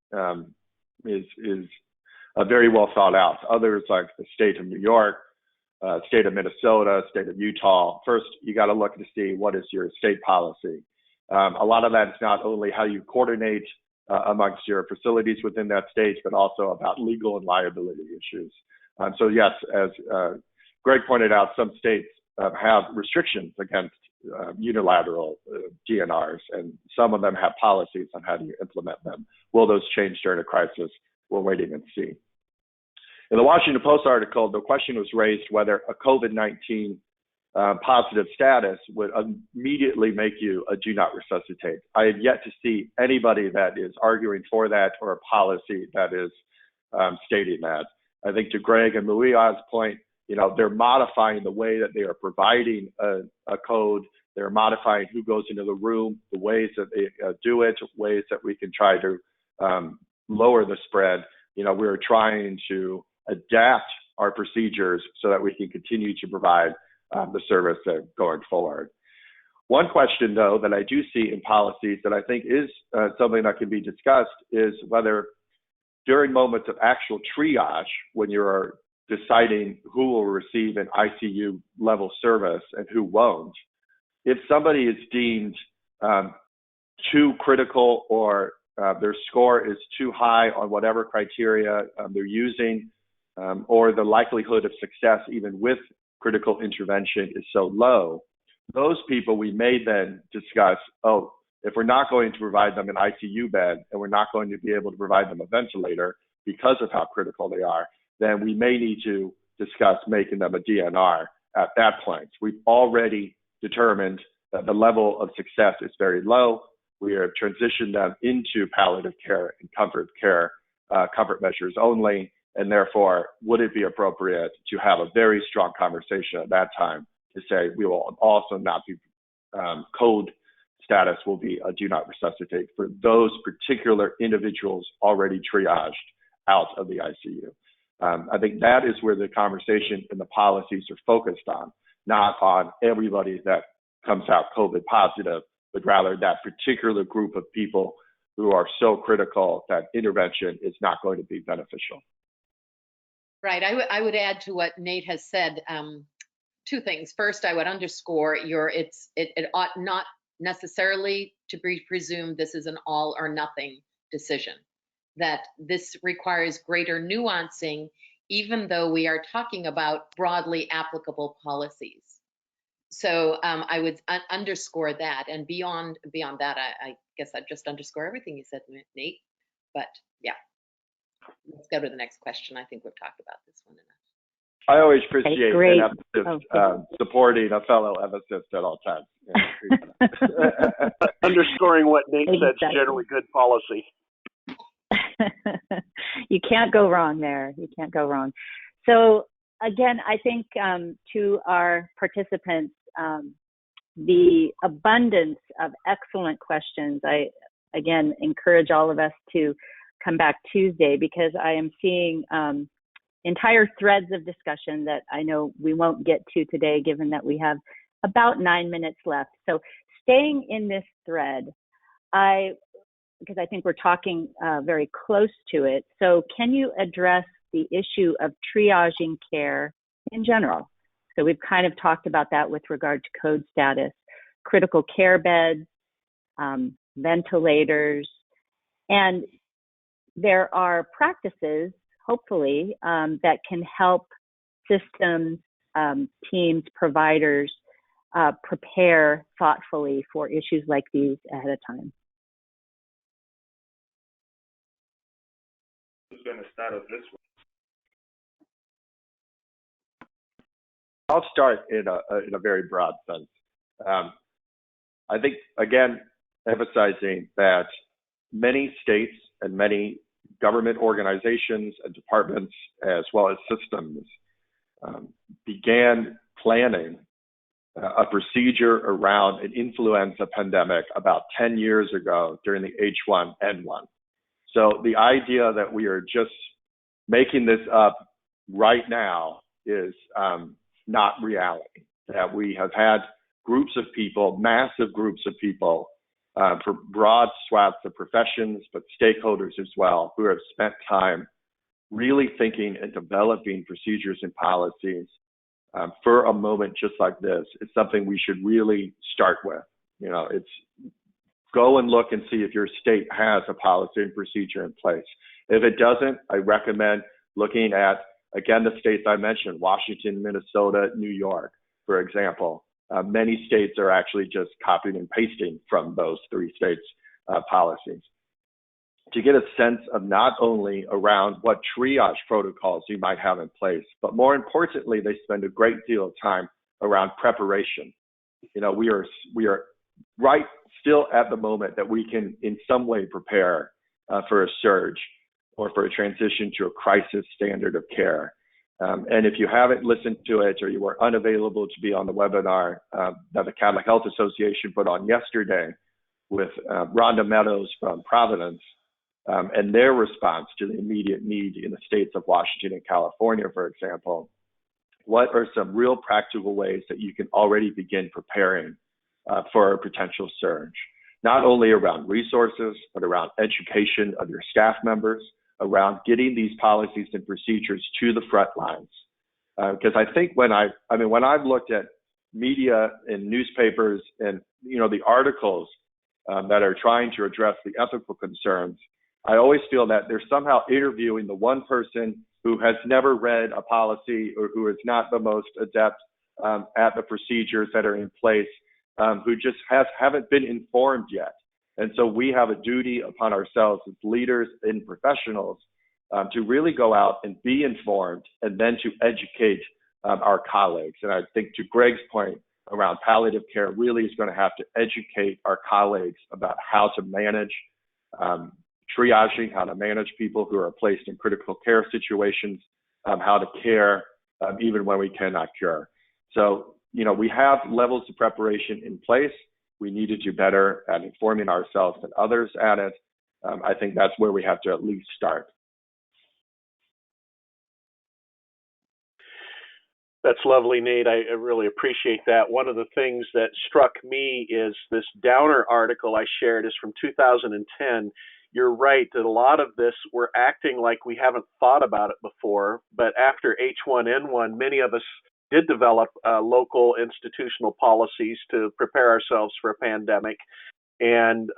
is very well thought out. Others like the state of New York, state of Minnesota, state of Utah, first you got to look to see what is your state policy. A lot of that is not only how you coordinate amongst your facilities within that state, but also about legal and liability issues. So yes, as Greg pointed out, some states have restrictions against unilateral DNRs, and some of them have policies on how to implement them. Will those change during a crisis? We're waiting and see. In the Washington Post article, the question was raised whether a COVID-19 positive status would immediately make you a do not resuscitate. I have yet to see anybody that is arguing for that or a policy that is stating that. I think to Greg and Muia's point, they're modifying the way that they are providing a code. They're modifying who goes into the room, the ways that they do it, ways that we can try to lower the spread. We're trying to adapt our procedures so that we can continue to provide the service going forward. One question, though, that I do see in policies that I think is something that can be discussed is whether during moments of actual triage, when you're deciding who will receive an ICU level service and who won't, if somebody is deemed too critical or their score is too high on whatever criteria they're using, or the likelihood of success even with critical intervention is so low, those people we may then discuss, if we're not going to provide them an ICU bed and we're not going to be able to provide them a ventilator because of how critical they are, then we may need to discuss making them a DNR at that point. We've already determined that the level of success is very low. We have transitioned them into palliative care and comfort care, comfort measures only. And therefore, would it be appropriate to have a very strong conversation at that time to say we will also not be, code status will be a do not resuscitate for those particular individuals already triaged out of the ICU. I think that is where the conversation and the policies are focused on, not on everybody that comes out COVID positive, but rather that particular group of people who are so critical that intervention is not going to be beneficial. Right. I would add to what Nate has said two things. First, I would underscore it ought not necessarily to be presumed this is an all or nothing decision, that this requires greater nuancing, even though we are talking about broadly applicable policies. So I would underscore that. And beyond that, I guess I'd just underscore everything you said, Nate. But yeah. Let's go to the next question. I think we've talked about this one enough. I always appreciate an ethicist supporting a fellow ethicist at all times. Underscoring what Nate said is generally good policy. You can't go wrong there. You can't go wrong. So again, I think to our participants, the abundance of excellent questions, I again encourage all of us to come back Tuesday, because I am seeing entire threads of discussion that I know we won't get to today, given that we have about 9 minutes left. So staying in this thread, because I think we're talking very close to it. So can you address the issue of triaging care in general? So we've kind of talked about that with regard to code status, critical care beds, ventilators, and there are practices, hopefully, that can help systems, teams, providers prepare thoughtfully for issues like these ahead of time. Who's going to start off this one? I'll start in a very broad sense. I think, again, emphasizing that many states and many government organizations and departments, as well as systems, began planning a procedure around an influenza pandemic about 10 years ago during the H1N1. So the idea that we are just making this up right now is not reality. That we have had groups of people, massive groups of people, for broad swaths of professions, but stakeholders as well, who have spent time really thinking and developing procedures and policies for a moment just like this. It's something we should really start with. You know, it's go and look and see if your state has a policy and procedure in place. If it doesn't, I recommend looking at, again, the states I mentioned, Washington, Minnesota, New York, for example. Many states are actually just copying and pasting from those three states' policies to get a sense of not only around what triage protocols you might have in place, but more importantly, they spend a great deal of time around preparation. You know, we are right still at the moment that we can in some way prepare for a surge or for a transition to a crisis standard of care. And if you haven't listened to it or you were unavailable to be on the webinar that the Catholic Health Association put on yesterday with Rhonda Meadows from Providence and their response to the immediate need in the states of Washington and California, for example, what are some real practical ways that you can already begin preparing for a potential surge? Not only around resources, but around education of your staff members, around getting these policies and procedures to the front lines. Because I think when I've looked at media and newspapers and, you know, the articles that are trying to address the ethical concerns, I always feel that they're somehow interviewing the one person who has never read a policy or who is not the most adept at the procedures that are in place, who just haven't been informed yet. And so we have a duty upon ourselves as leaders and professionals to really go out and be informed and then to educate our colleagues. And I think to Greg's point around palliative care really is going to have to educate our colleagues about how to manage triaging, how to manage people who are placed in critical care situations, how to care even when we cannot cure. So, you know, we have levels of preparation in place. We need to do better at informing ourselves and others at it. I think that's where we have to at least start. That's lovely, Nate. I really appreciate that. One of the things that struck me is this Downer article I shared is from 2010. You're right that a lot of this, we're acting like we haven't thought about it before, but after H1N1, many of us did develop local institutional policies to prepare ourselves for a pandemic. And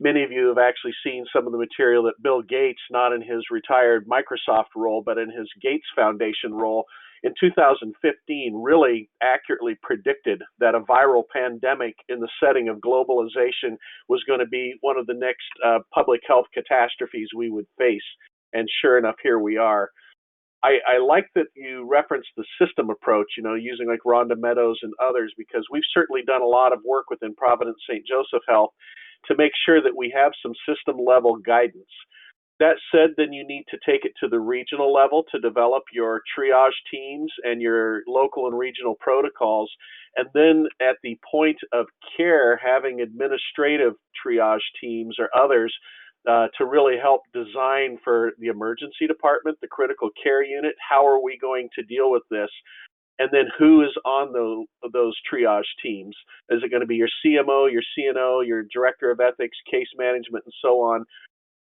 many of you have actually seen some of the material that Bill Gates, not in his retired Microsoft role, but in his Gates Foundation role, in 2015 really accurately predicted that a viral pandemic in the setting of globalization was going to be one of the next public health catastrophes we would face. And sure enough, here we are. I like that you referenced the system approach, you know, using like Rhonda Meadows and others, because we've certainly done a lot of work within Providence St. Joseph Health to make sure that we have some system level guidance. That said, then you need to take it to the regional level to develop your triage teams and your local and regional protocols. And then at the point of care, having administrative triage teams or others to really help design for the emergency department, the critical care unit. How are we going to deal with this? And then who is on those triage teams? Is it going to be your CMO, your CNO, your director of ethics, case management, and so on?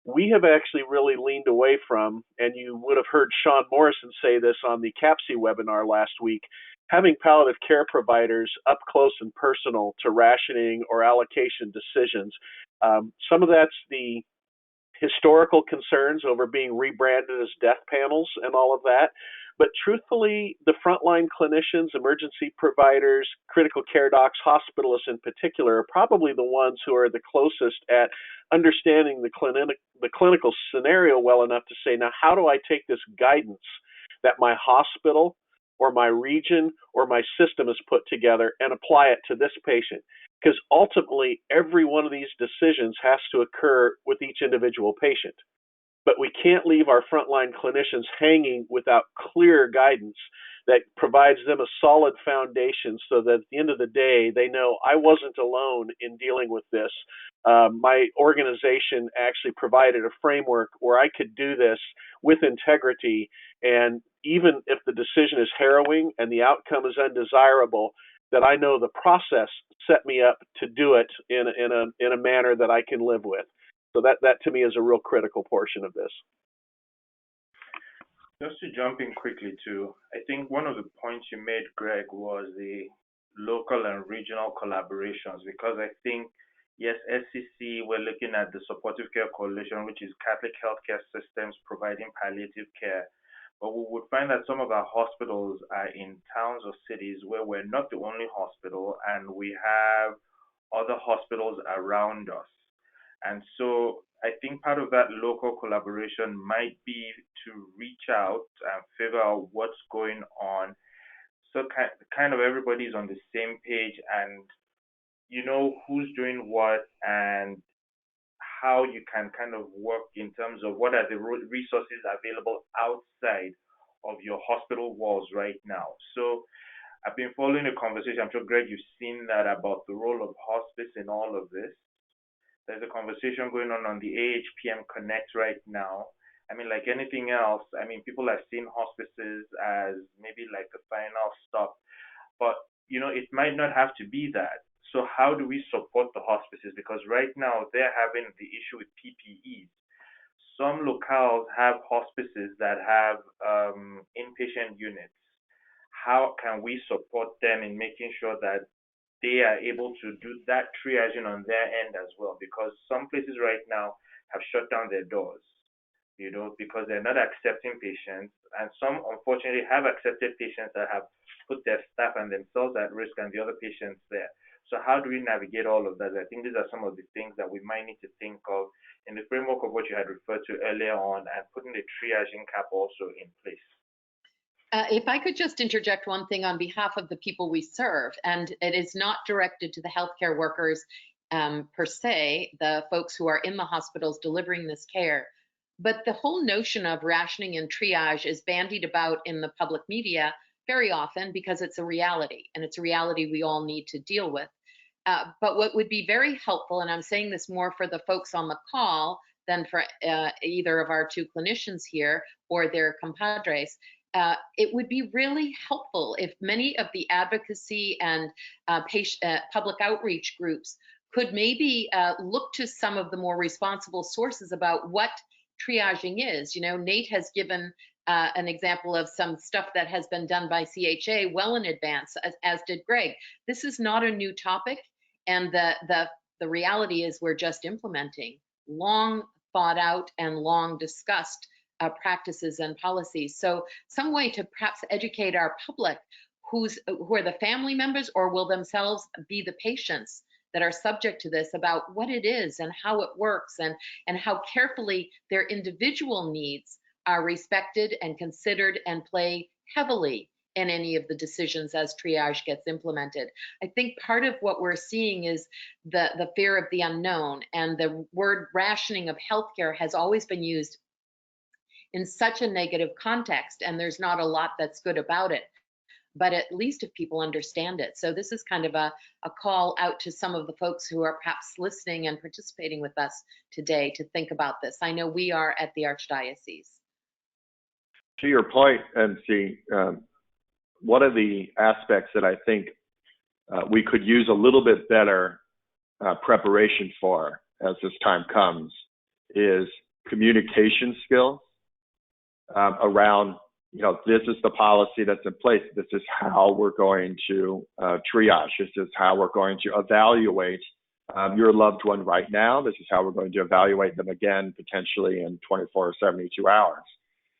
we have actually really leaned away from, and you would have heard Sean Morrison say this on the CAPC webinar last week, having palliative care providers up close and personal to rationing or allocation decisions. Some of that's the historical concerns over being rebranded as death panels and all of that. But truthfully, the frontline clinicians, emergency providers, critical care docs, hospitalists in particular, are probably the ones who are the closest at understanding the clinical scenario well enough to say, now, how do I take this guidance that my hospital or my region or my system has put together and apply it to this patient? Because ultimately, every one of these decisions has to occur with each individual patient. But we can't leave our frontline clinicians hanging without clear guidance that provides them a solid foundation so that at the end of the day, they know I wasn't alone in dealing with this. My organization actually provided a framework where I could do this with integrity. And even if the decision is harrowing and the outcome is undesirable, that I know the process set me up to do it in a manner that I can live with. So that to me is a real critical portion of this. Just to jump in quickly too, I think one of the points you made, Greg, was the local and regional collaborations, because I think, yes, SCC, we're looking at the Supportive Care Coalition, which is Catholic healthcare systems providing palliative care. But we would find that some of our hospitals are in towns or cities where we're not the only hospital, and we have other hospitals around us. And so I think part of that local collaboration might be to reach out and figure out what's going on. So kind of everybody's on the same page, and you know who's doing what and how you can kind of work in terms of what are the resources available outside of your hospital walls right now. So I've been following a conversation. I'm sure, Greg, you've seen that about the role of hospice in all of this. There's a conversation going on the AHPM Connect right now. I mean, like anything else, I mean, people have seen hospices as maybe like the final stop, but you know, it might not have to be that. So how do we support the hospices? Because right now they're having the issue with PPEs. Some locales have hospices that have inpatient units. How can we support them in making sure that they are able to do that triaging on their end as well? Because some places right now have shut down their doors, you know, because they're not accepting patients. And some, unfortunately, have accepted patients that have put their staff and themselves at risk and the other patients there. So how do we navigate all of that? I think these are some of the things that we might need to think of in the framework of what you had referred to earlier on, and putting the triaging cap also in place. If I could just interject one thing on behalf of the people we serve, and it is not directed to the healthcare workers per se, the folks who are in the hospitals delivering this care, but the whole notion of rationing and triage is bandied about in the public media very often because it's a reality, and it's a reality we all need to deal with. But what would be very helpful, and I'm saying this more for the folks on the call than for either of our two clinicians here or their compadres, it would be really helpful if many of the advocacy and public outreach groups could maybe look to some of the more responsible sources about what triaging is. You know, Nate has given an example of some stuff that has been done by CHA well in advance, as did Greg. This is not a new topic, and the reality is we're just implementing long thought out and long discussed practices and policies. So some way to perhaps educate our public who are the family members or will themselves be the patients that are subject to this about what it is and how it works, and how carefully their individual needs are respected and considered and play heavily in any of the decisions as triage gets implemented. I think part of what we're seeing is the fear of the unknown, and the word rationing of healthcare has always been used in such a negative context, and there's not a lot that's good about it, but at least if people understand it. So this is kind of a call out to some of the folks who are perhaps listening and participating with us today to think about this. I know we are at the Archdiocese. To your point, MC, one of the aspects that I think we could use a little bit better preparation for as this time comes is communication skills around, this is the policy that's in place. This is how we're going to triage. This is how we're going to evaluate your loved one right now. This is how we're going to evaluate them again, potentially in 24 or 72 hours.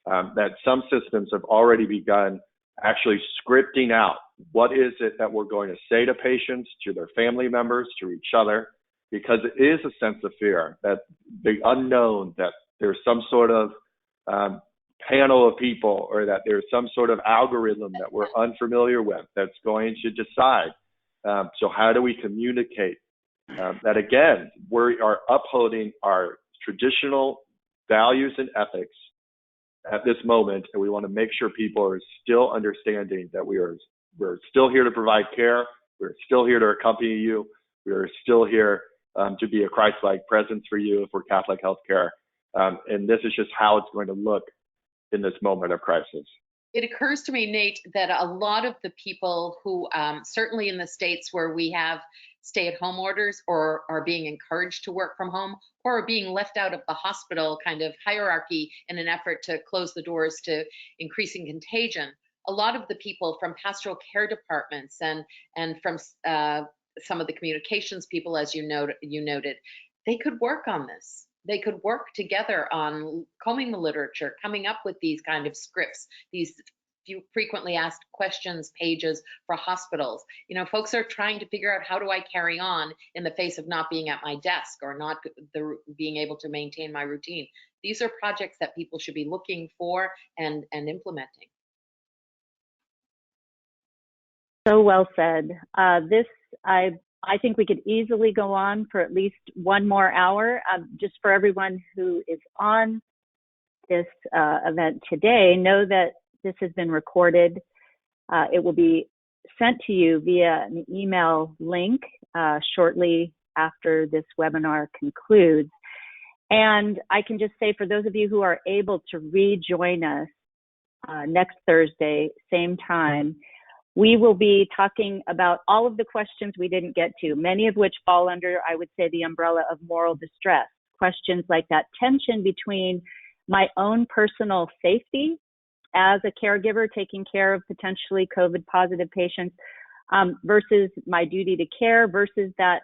That some systems have already begun actually scripting out what is it that we're going to say to patients, to their family members, to each other, because it is a sense of fear that the unknown, that there's some sort of panel of people, or that there's some sort of algorithm that we're unfamiliar with that's going to decide. So how do we communicate that, again, we are upholding our traditional values and ethics at this moment, and we want to make sure people are still understanding that we're still here to provide care, we're still here to accompany you, we are still here to be a Christ-like presence for you if we're Catholic healthcare, and this is just how it's going to look in this moment of crisis. It occurs to me, Nate, that a lot of the people who, certainly in the states where we have stay-at-home orders or are being encouraged to work from home or are being left out of the hospital kind of hierarchy in an effort to close the doors to increasing contagion, a lot of the people from pastoral care departments and from some of the communications people, as you noted, they could work on this. They could work together on combing the literature, coming up with these kind of scripts, these few frequently asked questions pages for hospitals. Folks are trying to figure out, how do I carry on in the face of not being at my desk or not being able to maintain my routine? These are projects that people should be looking for and implementing. So well said. I think we could easily go on for at least one more hour. Just for everyone who is on this event today, know that this has been recorded. It will be sent to you via an email link shortly after this webinar concludes. And I can just say, for those of you who are able to rejoin us next Thursday, same time, we will be talking about all of the questions we didn't get to, many of which fall under, I would say, the umbrella of moral distress. Questions like that tension between my own personal safety as a caregiver taking care of potentially COVID positive patients versus my duty to care, versus that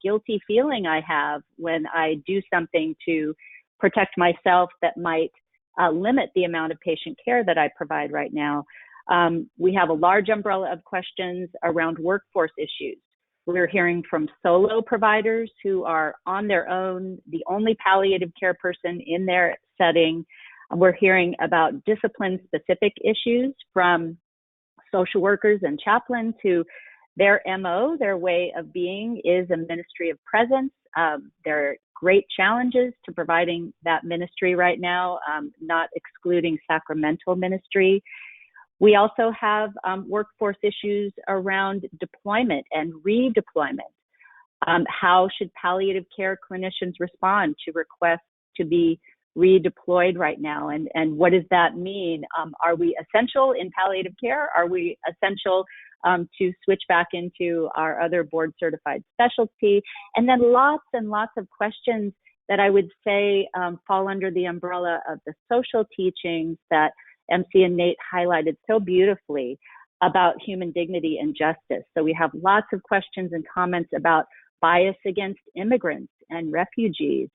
guilty feeling I have when I do something to protect myself that might limit the amount of patient care that I provide right now. We have a large umbrella of questions around workforce issues. We're hearing from solo providers who are on their own, the only palliative care person in their setting. We're hearing about discipline-specific issues from social workers and chaplains who their MO, their way of being, is a ministry of presence. There are great challenges to providing that ministry right now, not excluding sacramental ministry. We also have workforce issues around deployment and redeployment. How should palliative care clinicians respond to requests to be redeployed right now? And what does that mean? Are we essential in palliative care? Are we essential to switch back into our other board certified specialty? And then lots and lots of questions that I would say fall under the umbrella of the social teachings that MC and Nate highlighted so beautifully about human dignity and justice. So we have lots of questions and comments about bias against immigrants and refugees.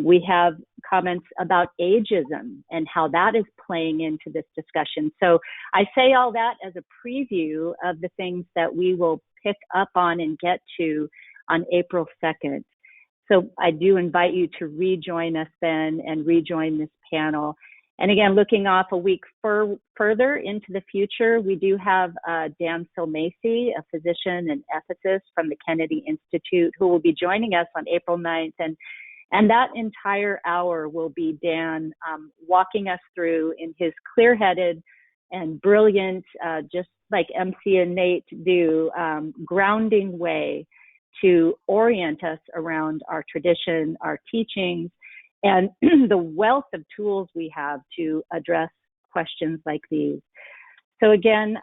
We have comments about ageism and how that is playing into this discussion. So I say all that as a preview of the things that we will pick up on and get to on April 2nd. So I do invite you to rejoin us then and rejoin this panel. And again, looking off a week further into the future, we do have Dan Silmacy, a physician and ethicist from the Kennedy Institute, who will be joining us on April 9th. And that entire hour will be Dan walking us through, in his clear-headed and brilliant, just like MC and Nate do, grounding way to orient us around our tradition, our teachings, and the wealth of tools we have to address questions like these. So again,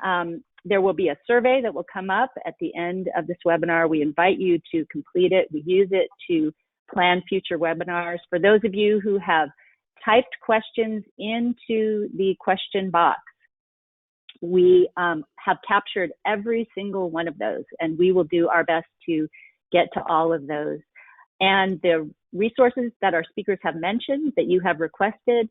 there will be a survey that will come up at the end of this webinar. We invite you to complete it. We use it to plan future webinars. For those of you who have typed questions into the question box, we have captured every single one of those, and we will do our best to get to all of those. And the resources that our speakers have mentioned that you have requested,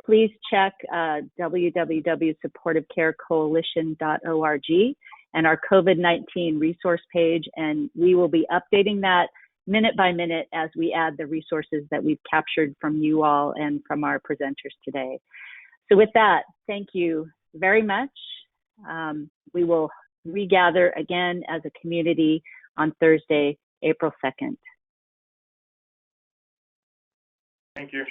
please check www.supportivecarecoalition.org and our COVID-19 resource page, and we will be updating that minute by minute as we add the resources that we've captured from you all and from our presenters today. So with that, thank you very much. We will regather again as a community on Thursday, April 2nd. Thank you.